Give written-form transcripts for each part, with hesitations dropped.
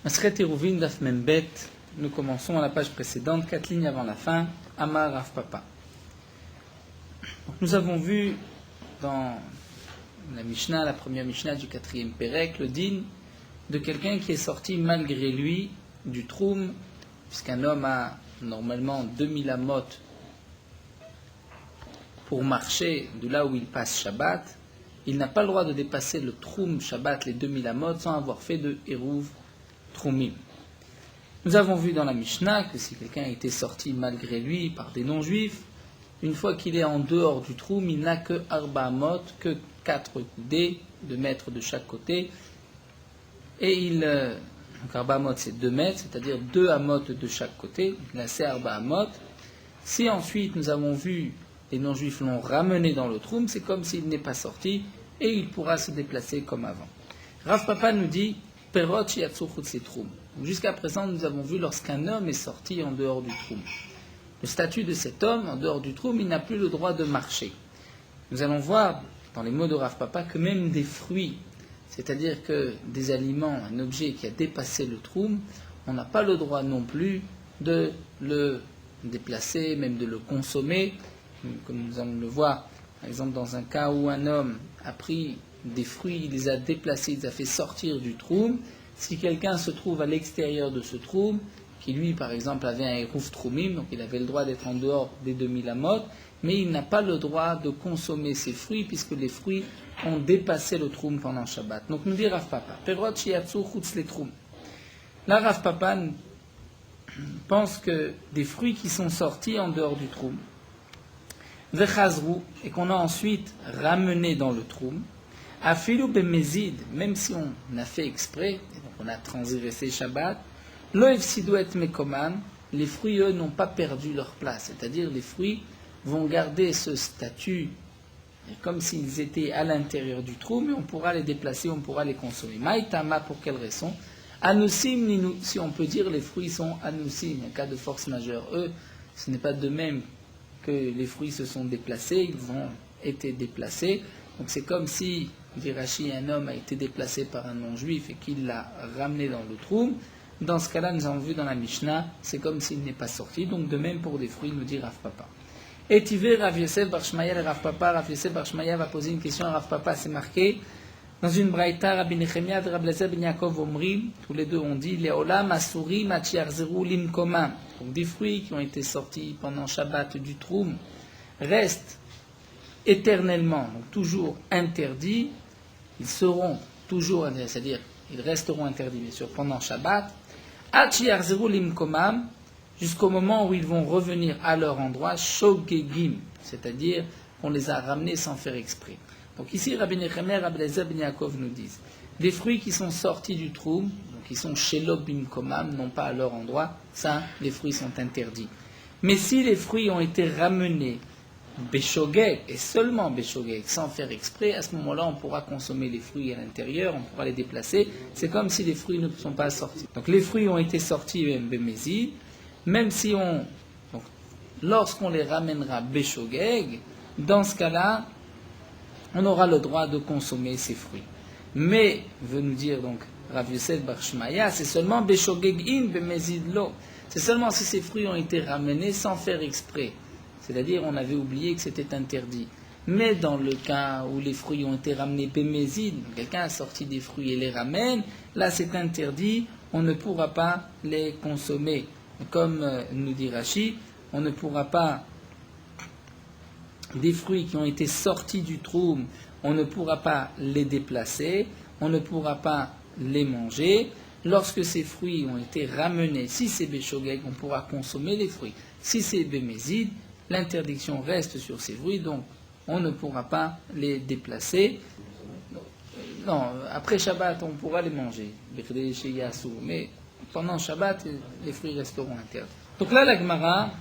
Masret Eruvin Daf Membet, nous commençons à la page précédente, 4 lignes avant la fin, Amar Rav Papa. Donc, nous avons vu dans la Mishnah, la première Mishnah du 4e Pérec, le din de quelqu'un qui est sorti malgré lui du troum, puisqu'un homme a normalement 2000 amot pour marcher de là où il passe Shabbat, il n'a pas le droit de dépasser le troum Shabbat, les 2000 amot, sans avoir fait de Eruv Troumim. Nous avons vu dans la Mishnah que si quelqu'un a été sorti malgré lui par des non-juifs, une fois qu'il est en dehors du troum, il n'a que Arba Amot, que 4 coudées, 2 mètres de chaque côté, et donc Arba Amot c'est 2 mètres, c'est-à-dire 2 Amot de chaque côté, là c'est Arba Amot. Si ensuite nous avons vu les non-juifs l'ont ramené dans le troum, c'est comme s'il n'est pas sorti, et il pourra se déplacer comme avant. Rav Papa nous dit Perot shiatsu chutz troum. Jusqu'à présent, nous avons vu lorsqu'un homme est sorti en dehors du troum. Le statut de cet homme, en dehors du troum, il n'a plus le droit de marcher. Nous allons voir, dans les mots de Rav Papa, que même des fruits, c'est-à-dire que des aliments, un objet qui a dépassé le troum, on n'a pas le droit non plus de le déplacer, même de le consommer, comme nous allons le voir, par exemple dans un cas où un homme a pris des fruits, il les a déplacés, il les a fait sortir du troum. Si quelqu'un se trouve à l'extérieur de ce troum, qui lui par exemple avait un Eruv Troumim, donc il avait le droit d'être en dehors des 2000 amot, mais il n'a pas le droit de consommer ces fruits, puisque les fruits ont dépassé le troum pendant Shabbat. Donc nous dit Rav Papa, Perot shiatsu chutz le troum. Là Rav Papa pense que des fruits qui sont sortis en dehors du troum, vechazrou, et qu'on a ensuite ramené dans le troum, Afilu bemezid, même si on a fait exprès, et donc on a transgressé Shabbat, lo efsidu et mekoman, les fruits eux n'ont pas perdu leur place, c'est-à-dire les fruits vont garder ce statut comme s'ils étaient à l'intérieur du trou, mais on pourra les déplacer, on pourra les consommer. Maïtama, pour quelle raison? Anusim, si on peut dire, les fruits sont anusim, en cas de force majeure. Eux, ce n'est pas de même que les fruits se sont déplacés, ils ont été déplacés. Donc c'est comme si, dit Rashi, un homme a été déplacé par un non-juif et qu'il l'a ramené dans le trou. Dans ce cas-là, nous avons vu dans la Mishnah, c'est comme s'il n'est pas sorti. Donc de même pour des fruits, nous dit Rav Papa. Et Tivé, Rav Yosef Bar Shmaya et Rav Papa. Rav Yosef Bar Shmaya va poser une question à Rav Papa. C'est marqué dans une braïta, Rabbi Nechemia et Rabbi Eliezer ben Yaakov Omri, tous les deux ont dit Leolam Asuri Machiarzeru Limkoma. Donc des fruits qui ont été sortis pendant Shabbat du Troum restent éternellement, donc toujours interdits. Ils seront toujours, c'est-à-dire ils resteront interdits bien sûr pendant Shabbat. Achiarzeru Limkomam, jusqu'au moment où ils vont revenir à leur endroit, Shogegim, c'est-à-dire qu'on les a ramenés sans faire exprès. Donc ici, Rabbi Nechemia et Rabbi Eliezer ben Yaakov nous disent, des fruits qui sont sortis du troum, donc qui sont Shelok Bimkomam, non pas à leur endroit, ça, les fruits sont interdits. Mais si les fruits ont été ramenés Beshogeg, et seulement Beshogeg, sans faire exprès, à ce moment-là, on pourra consommer les fruits à l'intérieur, on pourra les déplacer, c'est comme si les fruits ne sont pas sortis. Donc les fruits ont été sortis Bemezid, même si donc, lorsqu'on les ramènera Beshogeg, dans ce cas-là, on aura le droit de consommer ces fruits. Mais, veut nous dire donc Rav Yosef Bar Shmaya, c'est seulement Beshogeg in Bemezid lo. C'est seulement si ces fruits ont été ramenés sans faire exprès. C'est-à-dire, on avait oublié que c'était interdit. Mais dans le cas où les fruits ont été ramenés Bemezid, quelqu'un a sorti des fruits et les ramène, là c'est interdit, on ne pourra pas les consommer. Comme nous dit Rashi, on ne pourra pas, des fruits qui ont été sortis du troum, on ne pourra pas les déplacer, on ne pourra pas les manger. Lorsque ces fruits ont été ramenés, si c'est Beshogeg, on pourra consommer les fruits. Si c'est Bemezid, l'interdiction reste sur ces fruits, donc on ne pourra pas les déplacer. Non, après Shabbat, on pourra les manger, mais pendant Shabbat, les fruits resteront interdits. Donc là, la Gemara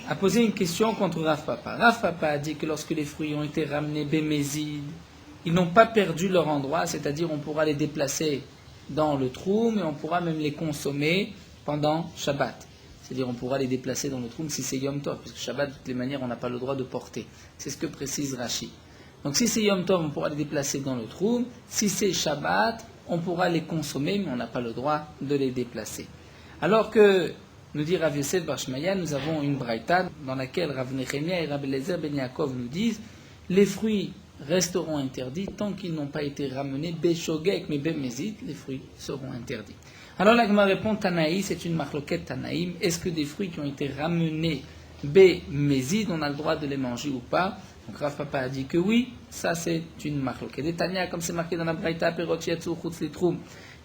a posé une question contre Rav Papa. Rav Papa a dit que lorsque les fruits ont été ramenés Bemezid, ils n'ont pas perdu leur endroit, c'est-à-dire on pourra les déplacer dans le trou, mais on pourra même les consommer pendant Shabbat. C'est-à-dire on pourra les déplacer dans le trou si c'est Yom Tov, parce que Shabbat, de toutes les manières, on n'a pas le droit de porter. C'est ce que précise Rashi. Donc si c'est Yom Tov, on pourra les déplacer dans le trou. Si c'est Shabbat, on pourra les consommer, mais on n'a pas le droit de les déplacer. Alors que, nous dit Rav Yosef bar Shmaya, nous avons une braïta dans laquelle Rav Nechemia et Rav Eliezer ben Yaakov nous disent les fruits resteront interdits tant qu'ils n'ont pas été ramenés Beshogeg, mais Bemezid, les fruits seront interdits. Alors la Gemara répond Tanaï, c'est une marloquette Tanaïm. Est-ce que des fruits qui ont été ramenés Bemezid, on a le droit de les manger ou pas? Donc Rav Papa a dit que oui, ça c'est une marloquette. Et Tania, comme c'est marqué dans la braïta, Perot Yatsu Chutz les Troum,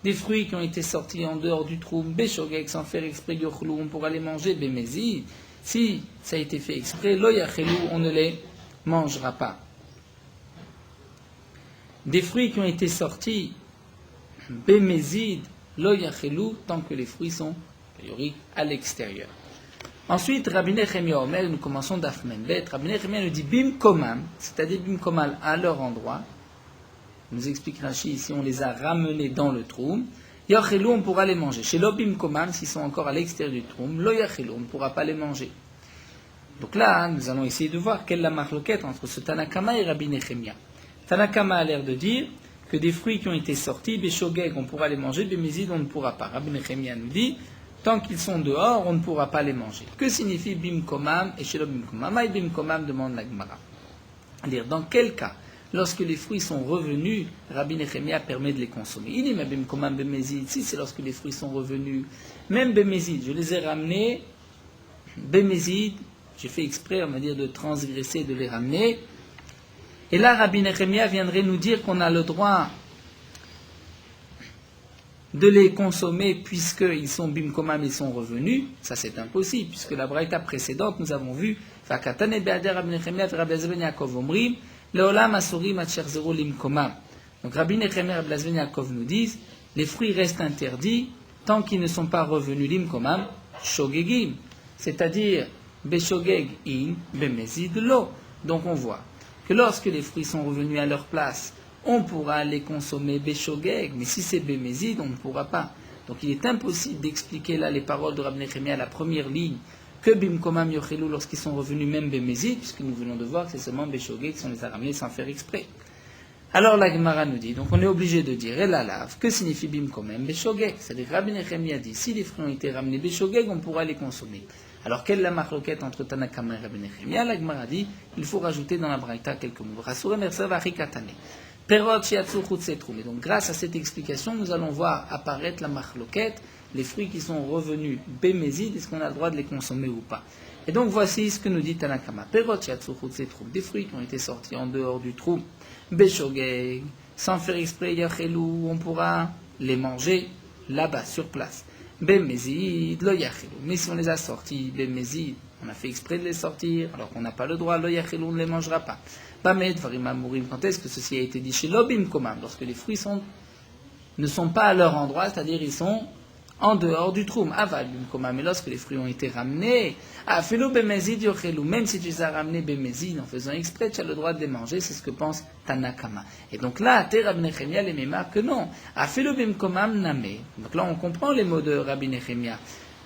des fruits qui ont été sortis en dehors du Troum, Beshogeg, sans faire exprès Yochlou, on pourra les manger Bemezid. Si ça a été fait exprès, Lo Yachelou, on ne les mangera pas. Des fruits qui ont été sortis Bemezid, Lo Yachelou, tant que les fruits sont a priori à l'extérieur. Ensuite, Rabbi Nechemia Omer, nous commençons d'Afmen Bet. Rabbi Nechemia nous dit Bim Komam, c'est-à-dire Bim Komal à leur endroit. Nous explique Rashi ici, on les a ramenés dans le Troum. Yachelou, on pourra les manger. Chez l'Obim Komam, s'ils sont encore à l'extérieur du Troum, Lo Yachelou, on ne pourra pas les manger. Donc là, nous allons essayer de voir quelle est la marloquette entre ce Tanakama et Rabbi Nechemia. Tanakama a l'air de dire que des fruits qui ont été sortis, Beshogeg, on pourra les manger, Bemezid, on ne pourra pas. Rabbi Nechemia nous dit tant qu'ils sont dehors, on ne pourra pas les manger. Que signifie Bim Komam et Shelo Bim Komam? Maï Bim Komam demande la Gemara. C'est-à-dire, dans quel cas, lorsque les fruits sont revenus, Rabbi Nechemia permet de les consommer. Il dit, mais Bim Komam Bemezid, si c'est lorsque les fruits sont revenus, même Bemezid, je les ai ramenés, Bemezid, j'ai fait exprès, on va dire, de transgresser, de les ramener. Et là, Rabbi Nechemia viendrait nous dire qu'on a le droit de les consommer puisqu'ils sont bimkomam, ils sont revenus. Ça, c'est impossible, puisque la braïta précédente, nous avons vu donc Rabbi Nechemia et Rabbi Eliezer ben Yaakov nous disent les fruits restent interdits tant qu'ils ne sont pas revenus limkomam shogegim, c'est-à-dire beshogeg in bemezid lo. Donc on voit que lorsque les fruits sont revenus à leur place, on pourra les consommer beshogeg, mais si c'est bemezid, on ne pourra pas. Donc il est impossible d'expliquer là les paroles de Rabbi Nechemia à la première ligne que bimkomam yochelou lorsqu'ils sont revenus même bemezid, puisque nous venons de voir que c'est seulement beshogeg qui sont les a ramenés sans faire exprès. Alors la Gemara nous dit, donc on est obligé de dire et la lave, que signifie bimkomam beshogeg? C'est-à-dire Rabbi Nechemia dit si les fruits ont été ramenés beshogeg, on pourra les consommer. Alors, quelle est la marloquette entre Tanakama et Rabbi Nechemia? La Gemara dit, il faut rajouter dans la braïta quelques mots. Perot shiatsu chutz letrum. Et donc, grâce à cette explication, nous allons voir apparaître la marloquette, les fruits qui sont revenus bemezid, est-ce qu'on a le droit de les consommer ou pas? Et donc, voici ce que nous dit Tanakama. Perot shiatsu chutz letrum. Des fruits qui ont été sortis en dehors du trou, beshogeg, sans faire exprès, yachelou, on pourra les manger là-bas, sur place. Bemezid, lo yachelou. Mais si on les a sortis, bemezid, on a fait exprès de les sortir, alors qu'on n'a pas le droit, lo yachelou, on ne les mangera pas. Bamed, varim amourim, quand est-ce que ceci a été dit chez l'obim komam? Lorsque les fruits ne sont pas à leur endroit, c'est-à-dire ils sont en dehors du troum. Aval bim komam, mais lorsque les fruits ont été ramenés, afelo bemezid yochelou, même si tu les as ramenés bemezid en faisant exprès, tu as le droit de les manger, c'est ce que pense Tanakama. Et donc là, Te Rabbi Nechemia les méma que non. Afelo bim komam name. Donc là, on comprend les mots de Rabbi Nechemia.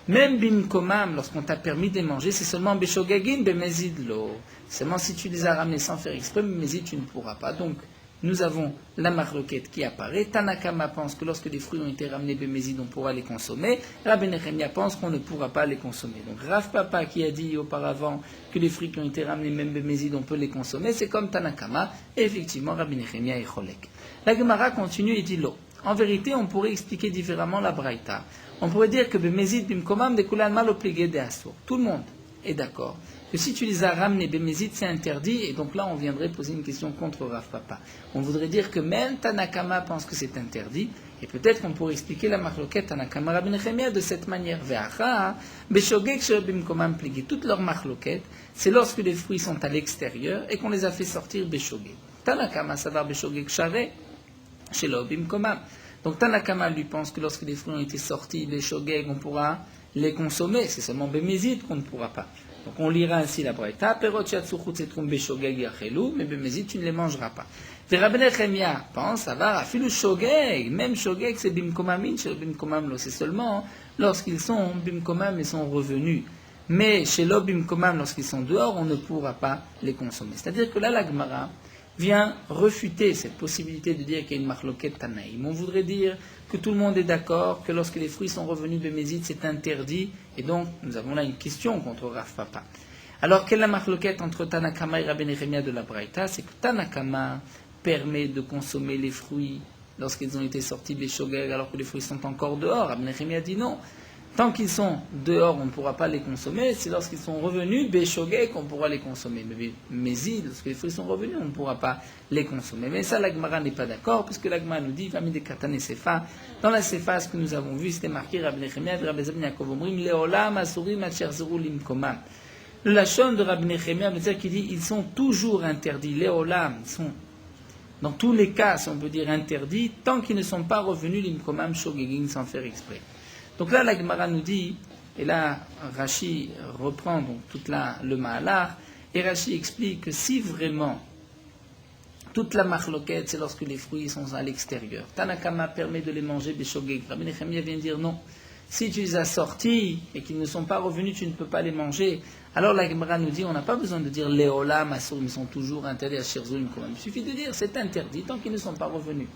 Même bim komam, lorsqu'on t'a permis de les manger, c'est seulement beshogagin bemezid lo. Seulement si tu les as ramenés sans faire exprès, bemezid tu ne pourras pas. Donc, nous avons la marloquette qui apparaît. Tanakama pense que lorsque les fruits ont été ramenés bemezid, on pourra les consommer. Rabbi Nechemia pense qu'on ne pourra pas les consommer. Donc Rav Papa qui a dit auparavant que les fruits qui ont été ramenés même bemezid, on peut les consommer, c'est comme Tanakama. Et effectivement, Rabbi Nechemia est cholek. La Gemara continue et dit lo. En vérité, on pourrait expliquer différemment la braïta. On pourrait dire que bemezid bimkomam dekulan mal obligé de assour. Tout le monde est d'accord que si tu les as ramenés bemezid, c'est interdit, et donc là on viendrait poser une question contre Rav Papa. On voudrait dire que même Tanakama pense que c'est interdit, et peut-être qu'on pourrait expliquer la marloquette Tanakama Rabbi Nechemia de cette manière. Ve'acha, beshogeg shel bimkomam pligé. Toute leur marloquette, c'est lorsque les fruits sont à l'extérieur et qu'on les a fait sortir beshogeg. Tanakama savar beshogeg share shel bimkomam. Donc Tanakama lui pense que lorsque les fruits ont été sortis beshogeg, on pourra les consommer, c'est seulement bemezid qu'on ne pourra pas. Donc on lira ainsi la braïta, perot shiatsu chutz letrum beshogeg yachelou, mais bemezid tu ne les mangeras pas. Et Rabbi Nechemia pense, savar afilu shogeg, même shogeg c'est bimkomamin, chez bimkomam lo, c'est seulement lorsqu'ils sont bimkomam et sont revenus. Mais chez l'obimkomam, lorsqu'ils sont dehors, on ne pourra pas les consommer. C'est-à-dire que là la Gemara vient refuter cette possibilité de dire qu'il y a une marloquette Tanaïm. On voudrait dire que tout le monde est d'accord, que lorsque les fruits sont revenus Bémézid, c'est interdit, et donc nous avons là une question contre Rav Papa. Alors, quelle est la marloquette entre Tanakama et Rabbi Nechemia de la Braïta? C'est que Tanakama permet de consommer les fruits lorsqu'ils ont été sortis Béshogeg, alors que les fruits sont encore dehors. Rabbi Nechemia dit non. Tant qu'ils sont dehors, on ne pourra pas les consommer. C'est lorsqu'ils sont revenus Béshogeg qu'on pourra les consommer. Mais Mézid, lorsque les fruits sont revenus, on ne pourra pas les consommer. Mais ça, la Gemara n'est pas d'accord, puisque la Gemara nous dit, Vami de Katan et Sefa. Dans la Sefa, ce que nous avons vu, c'était marqué Rabbi Nechemia, Rabbi Zebin Yaakov Omrim, Leolam Asurim Acherzeru Limkomam. Le Lachon de Rabbi Nechemia veut dire qu'il dit ils sont toujours interdits, les olam, ils sont dans tous les cas, si on peut dire interdits, tant qu'ils ne sont pas revenus l'imkomam shogegin sans faire exprès. Donc là, la Gemara nous dit, et là, Rashi reprend donc tout là le Mahalar, et Rashi explique que si vraiment toute la marloquette, c'est lorsque les fruits sont à l'extérieur. Tanakama permet de les manger beshogeg. Rabbi Nechemia vient dire non. Si tu les as sortis et qu'ils ne sont pas revenus, tu ne peux pas les manger. Alors la Gemara nous dit, on n'a pas besoin de dire les olam asurim, ils sont toujours interdits à Shirzulim quand même. Il suffit de dire c'est interdit tant qu'ils ne sont pas revenus.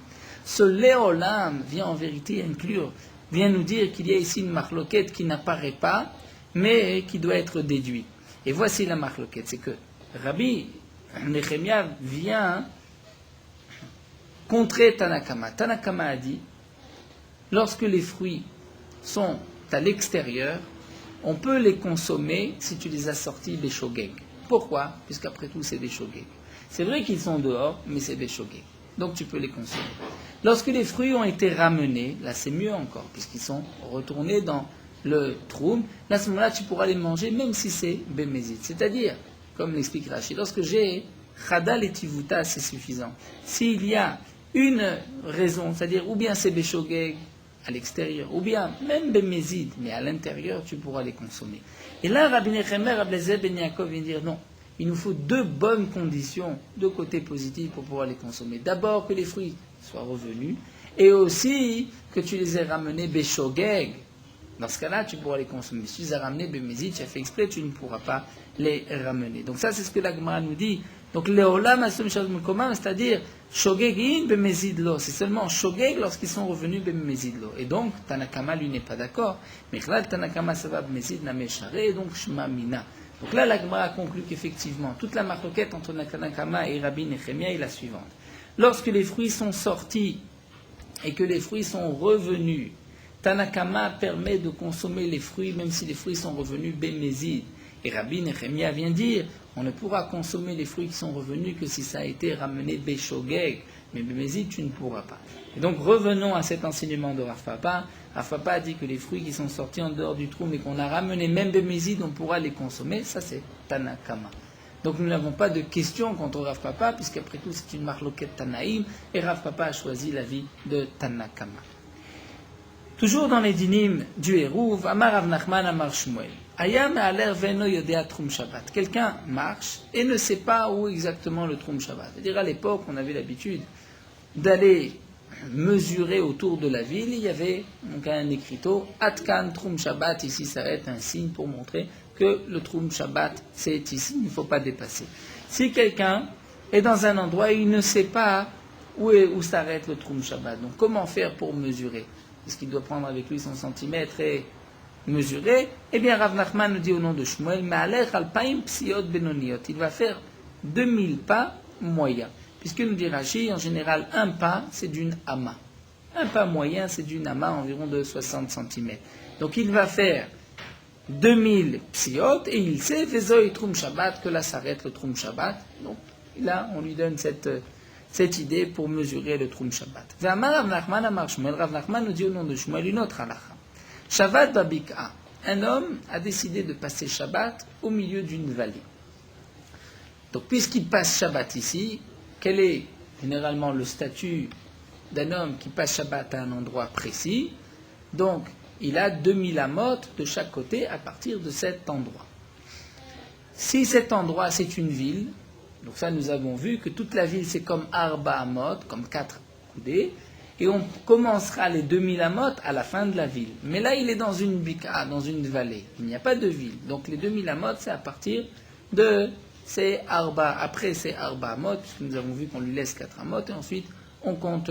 Ce léolam vient en vérité inclure, vient nous dire qu'il y a ici une marloquette qui n'apparaît pas, mais qui doit être déduite. Et voici la marloquette, c'est que Rabbi Nechemia vient contrer Tanakama. Tanakama a dit, lorsque les fruits sont à l'extérieur, on peut les consommer si tu les as sortis des shogeg. Pourquoi? Puisqu'après tout, c'est des shogeg. C'est vrai qu'ils sont dehors, mais c'est des shogeg. Donc tu peux les consommer. Lorsque les fruits ont été ramenés, là c'est mieux encore, puisqu'ils sont retournés dans le troum, là à ce moment-là, tu pourras les manger même si c'est bémézid. C'est-à-dire, comme l'explique Rachid, lorsque j'ai chadal et tivuta, c'est suffisant. S'il y a une raison, c'est-à-dire ou bien c'est béshogeg, à l'extérieur, ou bien même bémézid, mais à l'intérieur, tu pourras les consommer. Et là, Rabbi Nechemia, Rabbi Eliezer ben Yaakov vient dire non, il nous faut deux bonnes conditions, deux côtés positifs pour pouvoir les consommer. D'abord, que les fruits soient revenus, et aussi que tu les aies ramenés béshogeg. Dans ce cas-là, tu pourras les consommer. Si tu les as ramenés bémézid, tu as fait exprès, tu ne pourras pas les ramener. Donc ça, c'est ce que la Gemara nous dit. Donc, Leolam Asum Shazm Komam, c'est-à-dire Shogegin Bemezid Lo. C'est seulement Shogeg lorsqu'ils sont revenus Bemezid Lo. Et donc, Tanakama, lui, n'est pas d'accord. Mais là, Tanakama, ça va Bemezid Nameshare, donc Shma Mina. Donc là, la Gemara conclut qu'effectivement, toute la marloquette entre Tanakama et Rabbi Nechemia est la suivante. Lorsque les fruits sont sortis et que les fruits sont revenus, Tanakama permet de consommer les fruits, même si les fruits sont revenus Bemezid. Et Rabbi Nechemia vient dire, on ne pourra consommer les fruits qui sont revenus que si ça a été ramené béshogeg. Mais bémézid, tu ne pourras pas. Et donc revenons à cet enseignement de Rav Papa. Rav Papa a dit que les fruits qui sont sortis en dehors du trou, mais qu'on a ramenés même bémézid, on pourra les consommer. Ça c'est Tanakama. Donc nous n'avons pas de question contre Rav Papa, puisqu'après tout c'est une marloquette Tanaïm, et Rav Papa a choisi l'avis de Tanakama. Toujours dans les dynimes du Hérouv, Amar Rav Nachman Amar Shmuel. Ayam Aler Veno Yodea Trum Shabbat. Quelqu'un marche et ne sait pas où exactement le Trum Shabbat. C'est-à-dire à l'époque, on avait l'habitude d'aller mesurer autour de la ville. Il y avait donc un écriteau, Atkan Trum Shabbat. Ici, ça va être un signe pour montrer que le Trum Shabbat, c'est ici, il ne faut pas dépasser. Si quelqu'un est dans un endroit et il ne sait pas où s'arrête le Trum Shabbat, donc comment faire pour mesurer? Est-ce qu'il doit prendre avec lui son centimètre et mesurer? Eh bien, Rav Nachman nous dit au nom de Shmuel, Ma'alech alpaim psiot benoniot. Il va faire 2000 pas moyens. Puisque nous dit Rashi, en général, un pas, c'est d'une ama. Un pas moyen, c'est d'une ama environ de 60 cm. Donc, il va faire 2000 psiot et il sait, Vezoi Trum Shabbat, que là s'arrête le Trum Shabbat. Donc, là, on lui donne cette idée pour mesurer le Trum Shabbat. Rav Nachman amar Shmuel. Rav Nachman nous dit au nom de Shmuel une autre halakha. Shabbat babika. Un homme a décidé de passer Shabbat au milieu d'une vallée. Donc, puisqu'il passe Shabbat ici, quel est généralement le statut d'un homme qui passe Shabbat à un endroit précis? Donc, il a 2000 amot de chaque côté à partir de cet endroit. Si cet endroit, c'est une ville, donc ça nous avons vu que toute la ville c'est comme Arba Amot, comme 4 coudées, et on commencera les 2000 amot à la fin de la ville. Mais là il est dans une bika, dans une vallée, il n'y a pas de ville, donc les 2000 amot c'est à partir de c'est Arba. Après, c'est Arba Amot, puisque nous avons vu qu'on lui laisse 4 Amot, et ensuite, on compte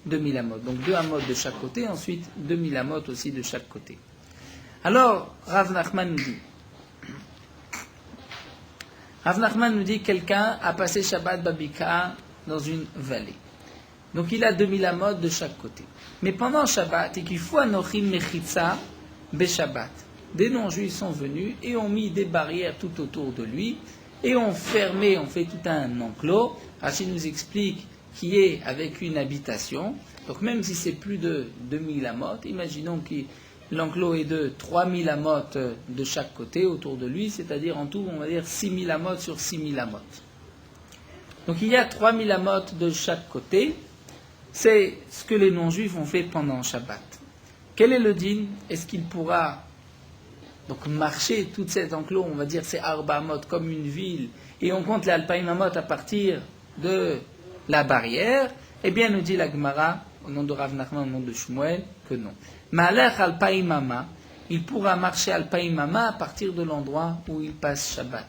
2000 Amot. Donc 2 Amot de chaque côté, ensuite 2000 Amot aussi de chaque côté. Alors, Rav Nachman nous dit, quelqu'un a passé Shabbat Babika dans une vallée. Donc il a 2000 Amot de chaque côté. Mais pendant Shabbat, et qu'il faut Anochim Mechitza Beshabbat, des non-juifs sont venus et ont mis des barrières tout autour de lui et ont fermé, ont fait tout un enclos. Rachid nous explique qui est avec une habitation. Donc même si c'est plus de 2000 Amot, imaginons que l'enclos est de 3000 Amot de chaque côté autour de lui, c'est-à-dire en tout, on va dire 6000 Amot sur 6000 Amot. Donc il y a 3000 Amot de chaque côté. C'est ce que les non-juifs ont fait pendant Shabbat. Quel est le din? Est-ce qu'il pourra donc marcher toute cette enclos, on va dire c'est Arba Amot comme une ville, et on compte les Alpaïm Amot à partir de la barrière? Eh bien, nous dit la Gemara, au nom de Rav Nachman, au nom de Shmuel, que non. Malach Alpaïm Ama, il pourra marcher Alpaïm Ama à partir de l'endroit où il passe Shabbat.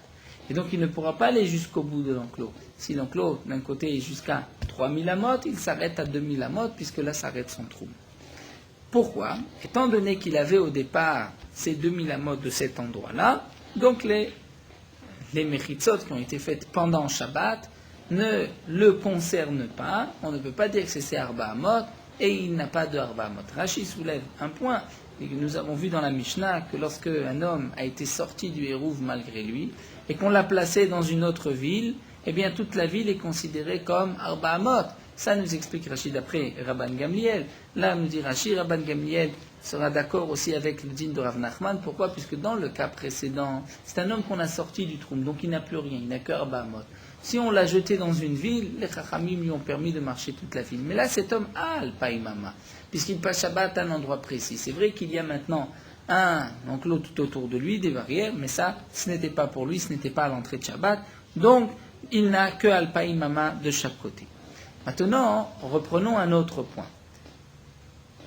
Et donc il ne pourra pas aller jusqu'au bout de l'enclos. Si l'enclos d'un côté est jusqu'à 3000 Amot, il s'arrête à 2000 Amot, puisque là s'arrête son trou. Pourquoi? Étant donné qu'il avait au départ ces 2000 Amot de cet endroit-là, donc les Mechitzot qui ont été faites pendant Shabbat ne le concernent pas. On ne peut pas dire que c'est Arba Amot, et il n'a pas de Arba Amot. Rashi soulève un point, et que nous avons vu dans la Mishnah, que lorsque un homme a été sorti du Hérouv malgré lui, et qu'on l'a placé dans une autre ville, eh bien toute la ville est considérée comme Arba Amot. Ça nous explique Rashi d'après Rabban Gamliel. Là, nous dit Rashi, Rabban Gamliel sera d'accord aussi avec le din de Rav Nachman. Pourquoi? Puisque dans le cas précédent, c'est un homme qu'on a sorti du Troum, donc il n'a plus rien, il n'a que Arba Amot. Si on l'a jeté dans une ville, les Chachamim lui ont permis de marcher toute la ville. Mais là, cet homme a Alpaïmama, puisqu'il passe Shabbat à un endroit précis. C'est vrai qu'il y a maintenant un enclos tout autour de lui, des barrières, mais ça, ce n'était pas pour lui, ce n'était pas à l'entrée de Shabbat. Donc, il n'a que Alpaïmama de chaque côté. Maintenant, reprenons un autre point.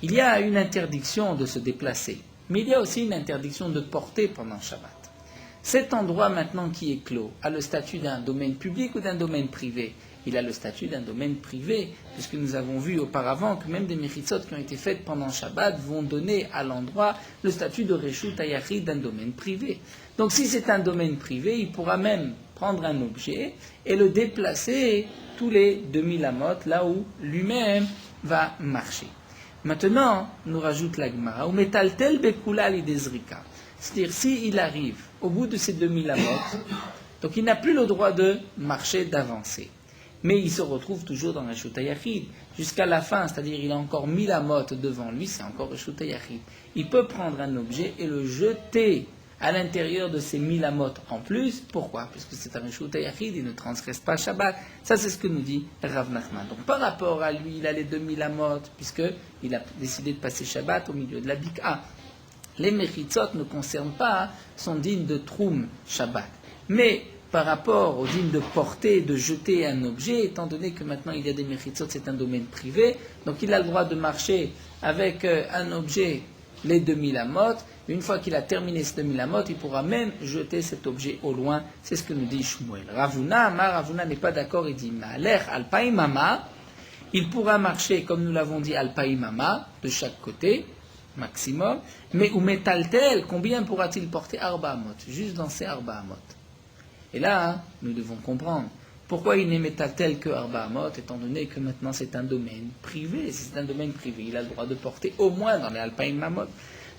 Il y a une interdiction de se déplacer, mais il y a aussi une interdiction de porter pendant Shabbat. Cet endroit maintenant qui est clos a le statut d'un domaine public ou d'un domaine privé? Il a le statut d'un domaine privé, puisque nous avons vu auparavant que même des Mechitzot qui ont été faites pendant Shabbat vont donner à l'endroit le statut de Reshut Hayachid d'un domaine privé. Donc si c'est un domaine privé, il pourra même prendre un objet et le déplacer tous les 2000 Amot, là où lui-même va marcher. Maintenant, nous rajoute la Gemara, ou metaltel bekula lidezrika. C'est-à-dire, s'il arrive au bout de ces 2000 Amot, donc il n'a plus le droit de marcher, d'avancer. Mais il se retrouve toujours dans Reshut Hayachid, jusqu'à la fin, c'est-à-dire il a encore 1000 Amot devant lui, c'est encore Reshut Hayachid. Il peut prendre un objet et le jeter à l'intérieur de ces 1000 Amot en plus. Pourquoi? Puisque c'est un Reshut Hayachid, il ne transgresse pas Shabbat. Ça, c'est ce que nous dit Rav Nachman. Donc, par rapport à lui, il a les 2000 Amot, puisqu'il a décidé de passer Shabbat au milieu de la Bika. Les Mechitzot ne concernent pas son din de Troum Shabbat. Mais, par rapport au din de porter, de jeter un objet, étant donné que maintenant il y a des Mechitzot, c'est un domaine privé, donc il a le droit de marcher avec un objet les 2000 Amot. Une fois qu'il a terminé ces 2000 Amot, il pourra même jeter cet objet au loin. C'est ce que nous dit Shmuel. Ravuna n'est pas d'accord, il dit Ma'aler Alpaïmama, il pourra marcher, comme nous l'avons dit, Alpaïmama, de chaque côté, maximum, mais ou metaltel, combien pourra-t-il porter Arba Amot? Juste dans ces Arba Amot. Et là, nous devons comprendre pourquoi il n'est metaltel que Arba Amot, étant donné que maintenant c'est un domaine privé. Si c'est un domaine privé, il a le droit de porter au moins dans les Alpaïmamot.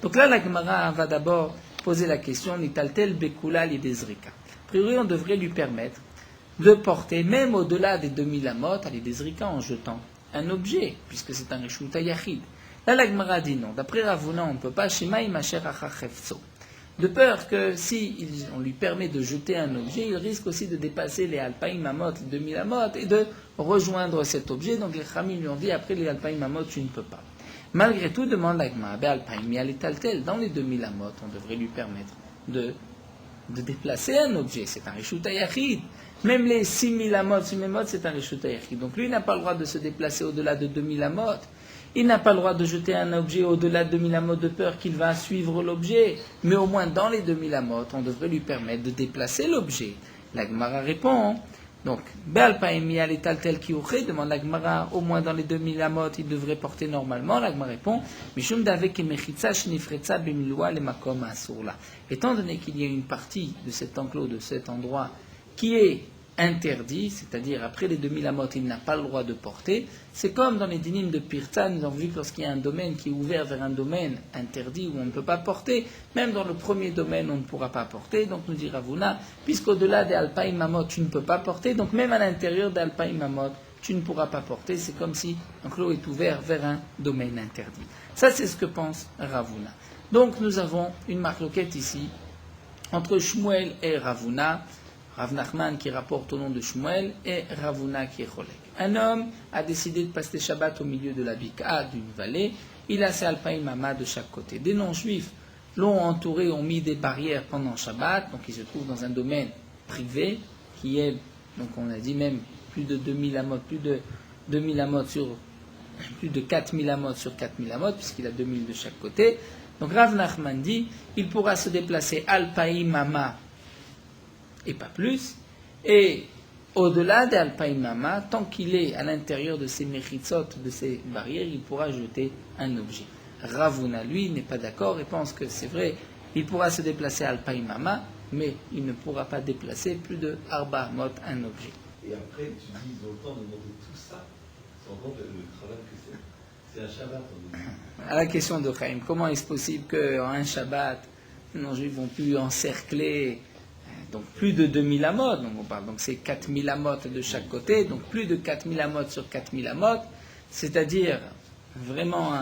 Donc là, la Gemara va d'abord poser la question, Nitaltel Bekula Lidezrika. A priori, on devrait lui permettre de porter, même au-delà des 2000 Amot, à l'Idezrika en jetant un objet, puisque c'est un Reshut Hayachid. Là, la Gemara dit non. D'après Ravuna, on ne peut pas, Shema Imasher Achachefso. De peur que si on lui permet de jeter un objet, il risque aussi de dépasser les Alpaïm Amot, les 2000 Amot, et de rejoindre cet objet. Donc les Khamim lui ont dit, après les Alpaïm Amot, tu ne peux pas. Malgré tout, demande la Gemara, dans les 2000 Amot, on devrait lui permettre de déplacer un objet. C'est un Reshut Hayachid. Même les 6000 Amot, c'est un Reshut Hayachid. Donc lui, il n'a pas le droit de se déplacer au-delà de 2000 Amot. Il n'a pas le droit de jeter un objet au-delà de 2000 Amot de peur qu'il va suivre l'objet. Mais au moins dans les 2000 Amot, on devrait lui permettre de déplacer l'objet. La Gemara répond, donc, Be'alpaim yal tel qui aurait, demande la Gemara, au moins dans les 2000 amot, il devrait porter normalement. La Gemara répond, Mishum davek emechitza shnifretza b'milwa le makom asura. Étant donné qu'il y a une partie de cet enclos, de cet endroit, qui est interdit, c'est-à-dire après les 2000 amot, il n'a pas le droit de porter. C'est comme dans les dynimes de Pirta, nous avons vu que lorsqu'il y a un domaine qui est ouvert vers un domaine interdit où on ne peut pas porter, même dans le premier domaine on ne pourra pas porter, donc nous dit Ravuna, puisqu'au-delà des Alpaïm Mamot tu ne peux pas porter, donc même à l'intérieur des Alpaïm Mamot tu ne pourras pas porter, c'est comme si un clos est ouvert vers un domaine interdit. Ça c'est ce que pense Ravuna. Donc nous avons une marloquette ici entre Shmuel et Ravuna, Rav Nachman qui rapporte au nom de Shmuel et Ravuna qui est Cholek. Un homme a décidé de passer Shabbat au milieu de la Bika d'une vallée. Il a ses Alpaïm Mama de chaque côté. Des non-juifs l'ont entouré, ont mis des barrières pendant Shabbat. Donc il se trouve dans un domaine privé qui est, donc on a dit même plus de 2000 amot, plus de 2000 amot sur plus de 4000 amot sur 4000 amot, puisqu'il a 2000 de chaque côté. Donc Rav Nachman dit, il pourra se déplacer Alpaïm Mama et pas plus, et au-delà des Alpaïm Mama, tant qu'il est à l'intérieur de ces mechitzot, de ces barrières, il pourra jeter un objet. Ravuna, lui, n'est pas d'accord et pense que c'est vrai, il pourra se déplacer à Alpaïm Mama, mais il ne pourra pas déplacer plus de Arba Amot, un objet. Et après, tu dis, ils ont le temps de demander tout ça, sans compte le travail que c'est. C'est un Shabbat, on dit. À la question de Chaim, comment est-ce possible qu'en un Shabbat, les non-juifs vont plus encercler donc plus de 2000 amot, donc on parle, donc c'est 4000 amot de chaque côté, donc plus de 4000 amot sur 4000 amot, c'est-à-dire vraiment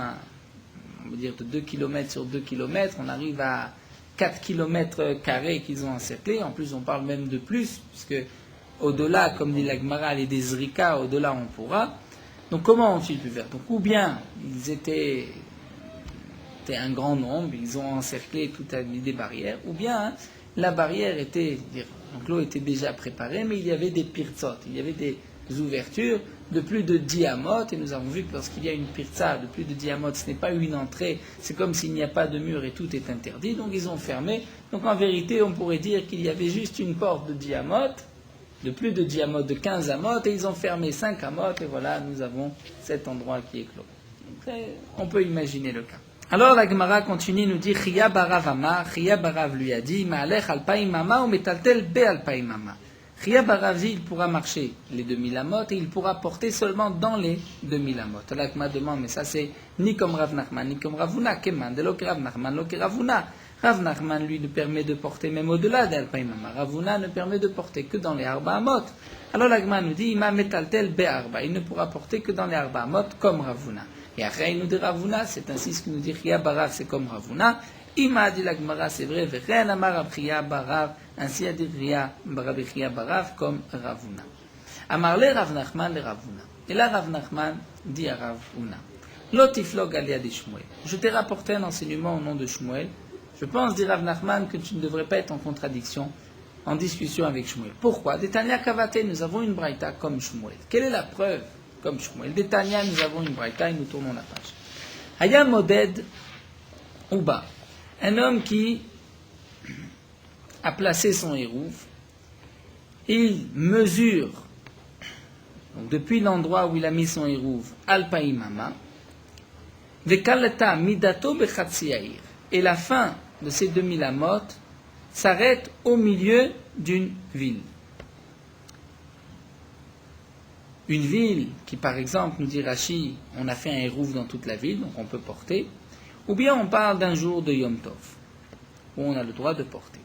on va dire de 2 km sur 2 km, on arrive à 4 km carrés qu'ils ont encerclés, en plus on parle même de plus, puisque au-delà, comme dit la Gemara, les Zrika, au-delà on pourra. Donc comment ont-ils pu faire? Donc ou bien ils étaient un grand nombre, ils ont encerclé tout à des barrières, ou bien la barrière était, donc l'eau était déjà préparée, mais il y avait des pirtzot, il y avait des ouvertures de plus de 10 amot, et nous avons vu que lorsqu'il y a une pirtza de plus de 10 amot, ce n'est pas une entrée, c'est comme s'il n'y a pas de mur et tout est interdit, donc ils ont fermé. Donc en vérité, on pourrait dire qu'il y avait juste une porte de 10 amot, de plus de 10 amot, de 15 amot, et ils ont fermé 5 amot, et voilà, nous avons cet endroit qui est clos. Donc, on peut imaginer le cas. Alors la Gemara continue, nous dit Chia Barav Amar, Chia Barav lui a dit Ma'alech alpaïm mama ou metaltel be alpaïm mama. Chia Barav dit il pourra marcher les 2000 amot et il pourra porter seulement dans les 2000 amot. La Gemara demande, mais ça c'est ni comme Rav Nachman, ni comme Ravuna, Keman, de l'ok Rav Nachman, l'ok Ravuna. Rav Nachman lui ne permet de porter même au-delà d'alpaïm mama. Ravuna ne permet de porter que dans les arba amot. Alors la Gemara nous dit Ima metaltel be arba, il ne pourra porter que dans les arba amot comme Ravuna. Et après, il nous dit Ravuna, c'est ainsi ce que nous dit Chia Barav, c'est comme Ravuna. Ima dit la Gemara, c'est vrai, Vechen Amar Chia Barav, ainsi a dit Chia Barav comme Ravuna. Amar le Rav Nachman le Ravuna. Et là, Rav Nachman dit à Ravuna, Lotiflog alia de Shmuel. Je t'ai rapporté un enseignement au nom de Shmuel. Je pense, dit Rav Nachman, que tu ne devrais pas être en contradiction, en discussion avec Shmuel. Pourquoi? Detania Kavate, nous avons une braïta comme Shmuel. Quelle est la preuve? Comme Shmuel. Détania, nous avons une braïta et nous tournons la page. Haya Moded Uba, un homme qui a placé son hérouf, il mesure, donc depuis l'endroit où il a mis son hérouf, Alpaïmama, Vekalata Midato Bechatsiaïr, et la fin de ces 2000 amot s'arrête au milieu d'une ville. Une ville qui, par exemple, nous dit Rashi, on a fait un hérouf dans toute la ville, donc on peut porter, ou bien on parle d'un jour de Yom Tov, où on a le droit de porter.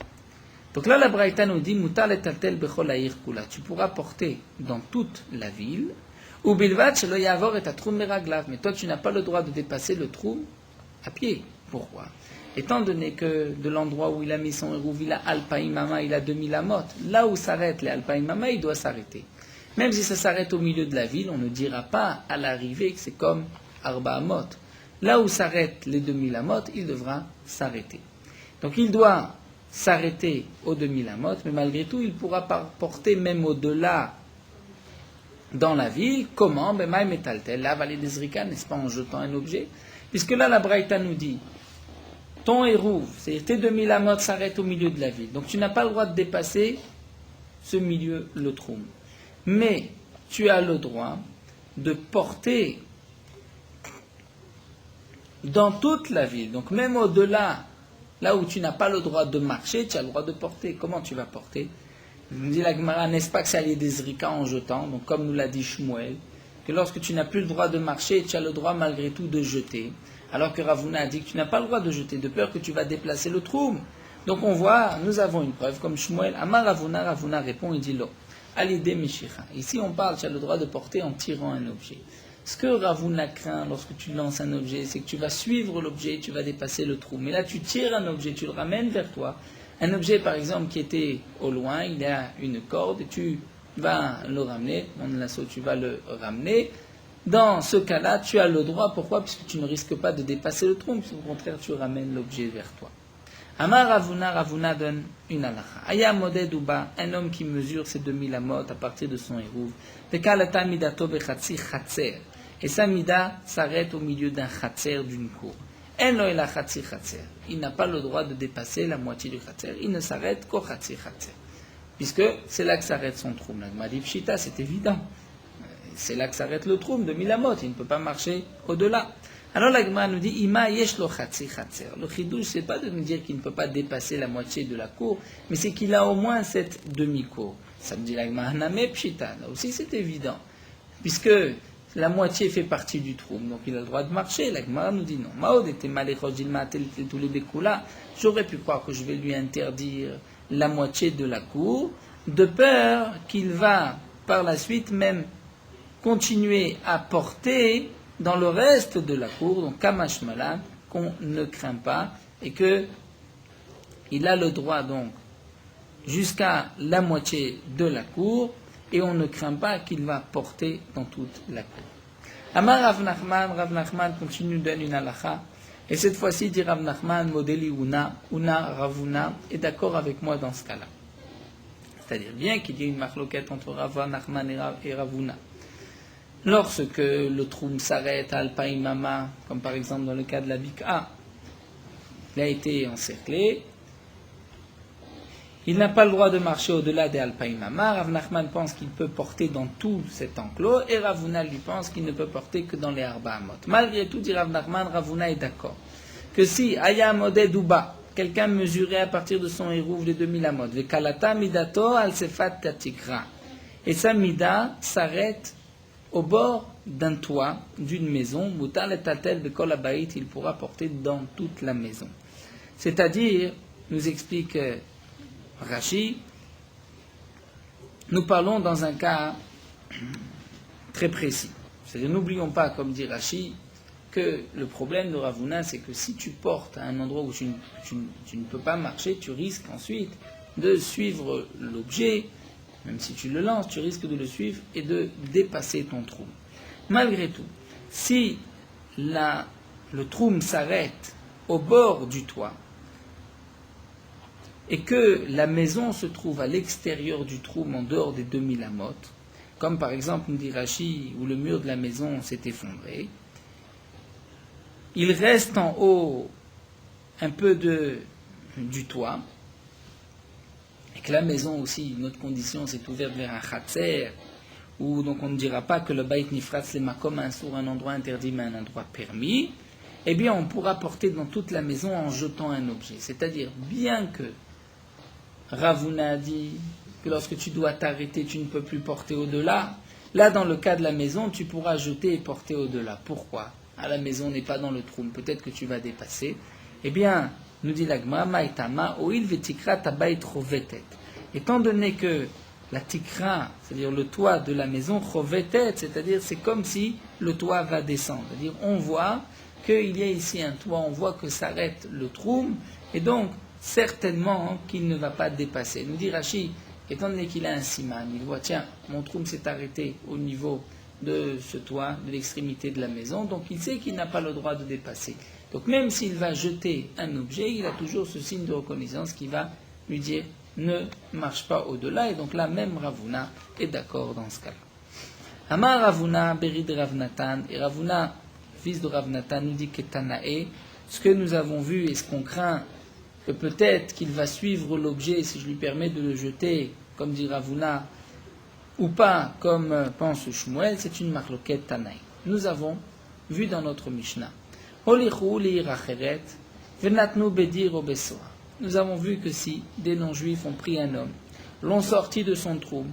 Donc là, la Braïta nous dit, Mutar letaltel bechol ha'ir kula, tu pourras porter dans toute la ville, ou bilvat shelo yavor et atrum meraglav, mais toi tu n'as pas le droit de dépasser le trou à pied. Pourquoi? Étant donné que de l'endroit où il a mis son hérouf, il a Alpaïm Mama, il a 2000 amot, là où s'arrête les Alpaïm Mama, il doit s'arrêter. Même si ça s'arrête au milieu de la ville, on ne dira pas à l'arrivée que c'est comme Arba Amot. Là où s'arrêtent les 2000 amot, il devra s'arrêter. Donc il doit s'arrêter aux 2000 amot, mais malgré tout, il pourra porter même au-delà dans la ville. Comment? Ben maï metaltel, la vallée des Zrika, n'est-ce pas, en jetant un objet? Puisque là, la Braïta nous dit, ton hérouf, c'est-à-dire tes 2000 amot s'arrêtent au milieu de la ville. Donc tu n'as pas le droit de dépasser ce milieu, le troum. Mais tu as le droit de porter dans toute la ville, donc même au-delà, là où tu n'as pas le droit de marcher, tu as le droit de porter. Comment tu vas porter? Nous dit la Gemara, n'est-ce pas que c'est allié des zrika en jetant, donc comme nous l'a dit Shmuel, que lorsque tu n'as plus le droit de marcher, tu as le droit malgré tout de jeter, alors que Ravuna a dit que tu n'as pas le droit de jeter, de peur que tu vas déplacer le troum. Donc on voit, nous avons une preuve, comme Shmuel, Amar Ravuna, Ravuna répond, il dit lo, alidé Mishicha. Ici on parle, tu as le droit de porter en tirant un objet. Ce que Ravuna craint lorsque tu lances un objet, c'est que tu vas suivre l'objet, tu vas dépasser le trou. Mais là, tu tires un objet, tu le ramènes vers toi. Un objet, par exemple, qui était au loin, il y a une corde, et tu vas le ramener, dans l'assaut, tu vas le ramener. Dans ce cas-là, tu as le droit. Pourquoi? Puisque tu ne risques pas de dépasser le trou, puisqu'au contraire, tu ramènes l'objet vers toi. Amar Ravuna, Ravuna donne une halakha. Aya moded uba, un homme qui mesure ses 2000 amot à partir de son hérouve. Pekalata midato bechatsi chatser. Et sa mida s'arrête au milieu d'un chatser, d'une cour. Eno ela chatsi chatser. Il n'a pas le droit de dépasser la moitié du chatser. Il ne s'arrête qu'au chatsi chatser. Puisque c'est là que s'arrête son troum. La Gemara dit pshita, c'est évident. C'est là que s'arrête le troum de 1000 amot. Il ne peut pas marcher au-delà. Alors la Gemara nous dit Ima yesh lo chatsi chatser. Le chidouche, c'est pas de nous dire qu'il ne peut pas dépasser la moitié de la cour, mais c'est qu'il a au moins cette demi-cour. Ça me dit la Gemara Haname pshita. Là aussi c'est évident. Puisque la moitié fait partie du trou, donc il a le droit de marcher. La Gemara nous dit non. Maod était tous les békoulas. J'aurais pu croire que je vais lui interdire la moitié de la cour, de peur qu'il va par la suite même continuer à porter dans le reste de la cour, donc Kamash Malan, qu'on ne craint pas, et que il a le droit donc jusqu'à la moitié de la cour, et on ne craint pas qu'il va porter dans toute la cour. Amar Rav Nachman continue de donner une halakha, et cette fois-ci dit Rav Nachman, modeli Una Ravuna, est d'accord avec moi dans ce cas-là. C'est-à-dire bien qu'il y ait une marloquette entre Rav Nachman et Ravuna. Lorsque le troum s'arrête à Alpaïmama, comme par exemple dans le cas de la Bika, il a été encerclé, il n'a pas le droit de marcher au-delà des Alpaïmama. Rav Nachman pense qu'il peut porter dans tout cet enclos, et Ravuna lui pense qu'il ne peut porter que dans les Arba Amot. Malgré tout, dit Rav Nachman, Ravuna est d'accord que si Aya Modé Douba, quelqu'un mesurait à partir de son hérouve les 2000 amot, Vekalata Midato al Sefat Tatikra, et sa Mida s'arrête au bord d'un toit d'une maison, Moutar le Tatel de Kolabait, il pourra porter dans toute la maison. C'est-à-dire, nous explique Rashi, nous parlons dans un cas très précis. C'est-à-dire, n'oublions pas, comme dit Rashi, que le problème de Ravuna, c'est que si tu portes à un endroit où tu ne peux pas marcher, tu risques ensuite de suivre l'objet. Même si tu le lances, tu risques de le suivre et de dépasser ton troum. Malgré tout, si le troum s'arrête au bord du toit et que la maison se trouve à l'extérieur du troum, en dehors des 2000 amot, comme par exemple, nous dit Rashi, où le mur de la maison s'est effondré, il reste en haut un peu du toit, et que la maison aussi, une autre condition, s'est ouverte vers un khatser, où donc on ne dira pas que le bait nifratz les makom sur un endroit interdit mais un endroit permis, eh bien on pourra porter dans toute la maison en jetant un objet. C'est-à-dire, bien que Ravuna a dit que lorsque tu dois t'arrêter, tu ne peux plus porter au-delà, là dans le cas de la maison, tu pourras jeter et porter au-delà. Pourquoi? À la maison n'est pas dans le trou, peut-être que tu vas dépasser. Eh bien, nous dit l'Agma, Maïtama, Oil vetikra tabait rovetet. Étant donné que la tikra, c'est-à-dire le toit de la maison, rovetet, c'est-à-dire c'est comme si le toit va descendre. C'est-à-dire on voit qu'il y a ici un toit, on voit que s'arrête le troum, et donc certainement qu'il ne va pas dépasser. Nous dit Rashi, étant donné qu'il a un siman, il voit, tiens, mon troum s'est arrêté au niveau de ce toit, de l'extrémité de la maison, donc il sait qu'il n'a pas le droit de dépasser. Donc même s'il va jeter un objet, il a toujours ce signe de reconnaissance qui va lui dire ne marche pas au-delà, et donc là même Ravuna est d'accord dans ce cas-là. Amar Ravuna, Berid Ravnatan, et Ravuna, fils de Ravnatan, nous dit que Tanae, ce que nous avons vu et ce qu'on craint, que peut-être qu'il va suivre l'objet si je lui permets de le jeter comme dit Ravuna, ou pas, comme pense Shmuel, c'est une marloquette Tanaï. Nous avons vu dans notre Mishnah, nous avons vu que si des non-juifs ont pris un homme, l'ont sorti de son trou,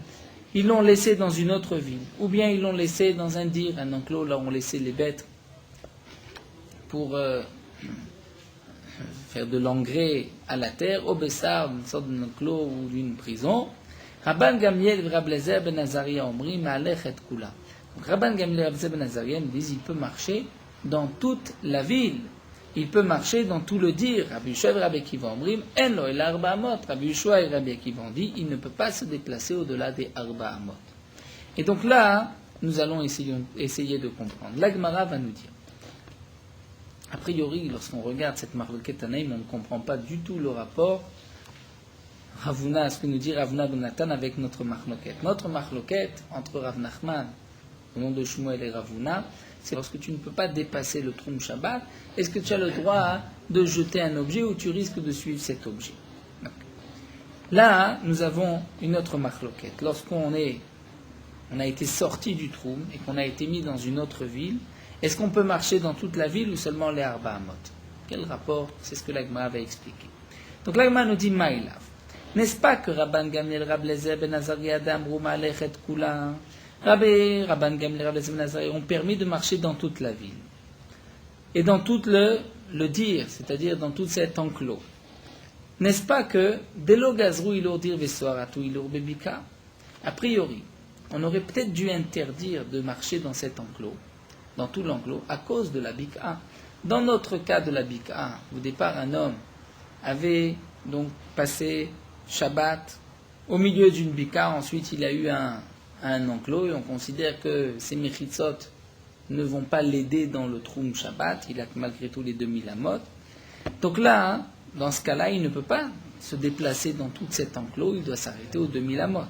ils l'ont laissé dans une autre ville, ou bien ils l'ont laissé dans un dir, un enclos, là où on laissait les bêtes pour faire de l'engrais à la terre, au Bessar, une sorte d'enclos ou d'une prison. Rabban Gamliel et Rabbi Eliezer ben Azaria omri ma'alech et kula. Donc Rabban Gamliel et Rabbi Eliezer ben Azaria nous disent il peut marcher dans toute la ville. Il peut marcher dans tout le dir. Rabbi Yeshua et Rabbi Akiva omrim en lo el arba amot. Rabbi Yeshua et Rabbi Akiva ont dit il ne peut pas se déplacer au-delà des arba amot. Et donc là, nous allons essayer de comprendre. La Gemara va nous dire. A priori, lorsqu'on regarde cette marloquette Tanaïm, on ne comprend pas du tout le rapport Ravuna, ce que nous dit Ravuna ben Natan avec notre marloquette. Notre marloquette entre Rav Nachman, au nom de Shmuel et Ravuna, c'est lorsque tu ne peux pas dépasser le Troum Shabbat, est-ce que tu as le droit de jeter un objet ou tu risques de suivre cet objet? Donc, là, nous avons une autre marloquette. Lorsqu'on a été sorti du Troum et qu'on a été mis dans une autre ville, est-ce qu'on peut marcher dans toute la ville ou seulement les Arba Amot? Quel rapport? C'est ce que l'Agma va expliquer. Donc l'Agma nous dit Maïlav. N'est-ce pas que Rabban Gamliel, Rabbi Eliezer ben Azaria, Damrou Ma'alech et Kula, Rabban Gamliel, Rabbi Eliezer ben Azaria ont permis de marcher dans toute la ville et dans tout le dir, c'est-à-dire dans tout cet enclos. N'est-ce pas que Delo Gazrou Ilour dir Vesoaratu Ilour Bebika? A priori, on aurait peut-être dû interdire de marcher dans cet enclos, dans tout l'enclos, à cause de la Bika. Dans notre cas de la Bika, au départ, un homme avait donc passé Shabbat au milieu d'une Bika, ensuite il a eu un enclos, et on considère que ces Mechitzot ne vont pas l'aider dans le Troum Shabbat, il a malgré tout les 2000 amot. Donc là, dans ce cas-là, il ne peut pas se déplacer dans tout cet enclos, il doit s'arrêter aux 2000 amot.